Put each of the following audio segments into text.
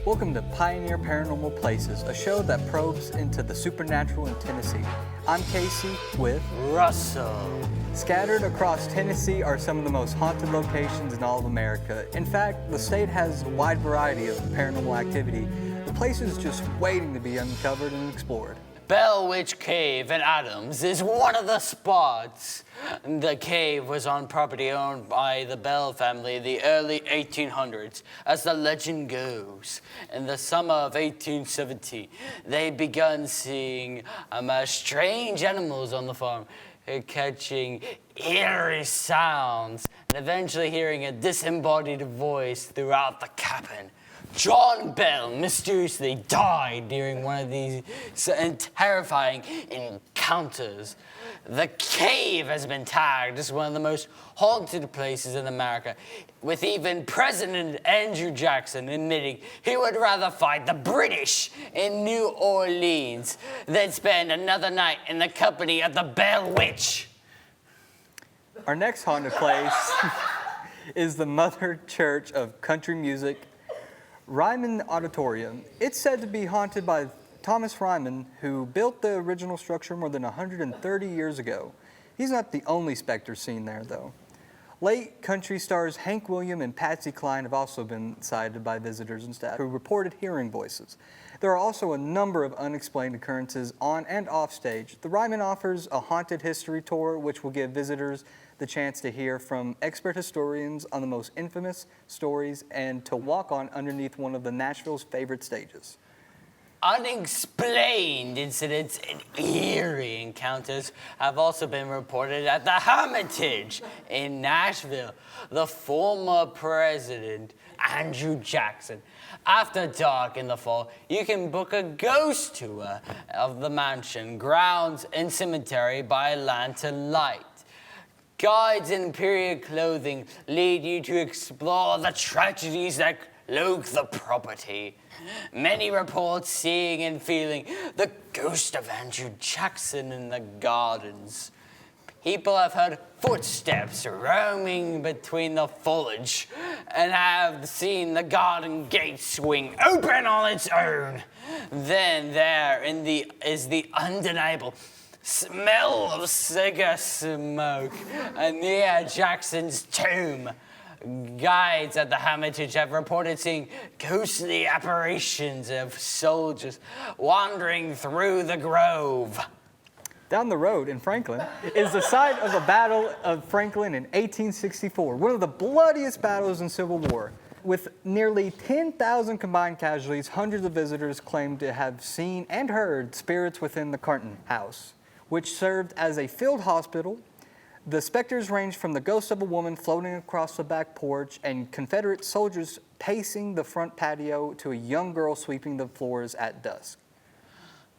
Welcome to Pioneer Paranormal Places, a show that probes into the supernatural in Tennessee. I'm Casey with Russell. Scattered across Tennessee are some of the most haunted locations in all of America. In fact, the state has a wide variety of paranormal activity. The place is just waiting to be uncovered and explored. Bell Witch Cave in Adams is one of the spots. The cave was on property owned by the Bell family in the early 1800s. As the legend goes, in the summer of 1870, they begun seeing strange animals on the farm, catching eerie sounds, and eventually hearing a disembodied voice throughout the cabin. John Bell mysteriously died during one of these terrifying encounters. The cave has been tagged as one of the most haunted places in America, with even President Andrew Jackson admitting he would rather fight the British in New Orleans than spend another night in the company of the Bell Witch. Our next haunted place is the Mother Church of Country Music, Ryman Auditorium. It's said to be haunted by Thomas Ryman, who built the original structure more than 130 years ago. He's not the only specter seen there, though. Late country stars Hank Williams and Patsy Cline have also been sighted by visitors and staff who reported hearing voices. There are also a number of unexplained occurrences on and off stage. The Ryman offers a haunted history tour, which will give visitors the chance to hear from expert historians on the most infamous stories and to walk on underneath one of the Nashville's favorite stages. Unexplained incidents and eerie encounters have also been reported at the Hermitage in Nashville. The former president, Andrew Jackson. After dark in the fall, you can book a ghost tour of the mansion, grounds, and cemetery by lantern light. Guides in period clothing lead you to explore the tragedies that cloak the property. Many report seeing and feeling the ghost of Andrew Jackson in the gardens. People have heard footsteps roaming between the foliage and have seen the garden gate swing open on its own. Then there is the undeniable smell of cigar smoke near Jackson's tomb. Guides at the Hermitage have reported seeing ghostly apparitions of soldiers wandering through the grove. Down the road in Franklin is the site of the Battle of Franklin in 1864, one of the bloodiest battles in Civil War. With nearly 10,000 combined casualties, hundreds of visitors claim to have seen and heard spirits within the Carton House, which served as a field hospital. The specters range from the ghost of a woman floating across the back porch and Confederate soldiers pacing the front patio to a young girl sweeping the floors at dusk.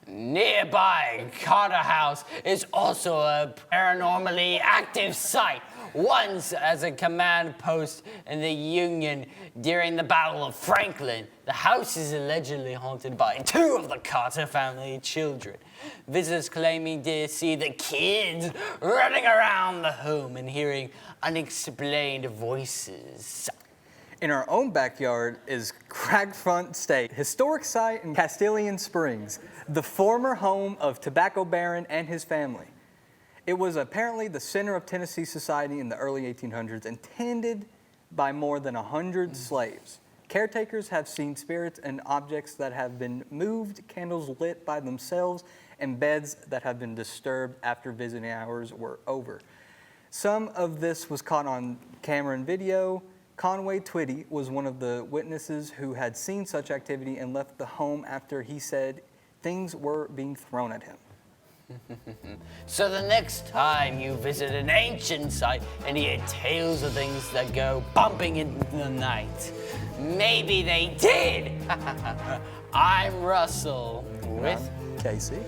Nearby, Carter House is also a paranormally active site, once as a command post in the Union during the Battle of Franklin. The house is allegedly haunted by two of the Carter family children. Visitors claiming to see the kids running around the home and hearing unexplained voices. In our own backyard is Cragfront State, historic site in Castilian Springs, the former home of Tobacco Baron and his family. It was apparently the center of Tennessee society in the early 1800s and tended by more than 100 slaves. Caretakers have seen spirits and objects that have been moved, candles lit by themselves, and beds that have been disturbed after visiting hours were over. Some of this was caught on camera and video. Conway Twitty was one of the witnesses who had seen such activity and left the home after he said things were being thrown at him. So the next time you visit an ancient site and hear tales of things that go bumping in the night, maybe they did. I'm Russell with Casey.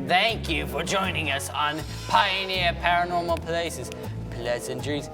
Thank you for joining us on Pioneer Paranormal Places. Pleasant dreams.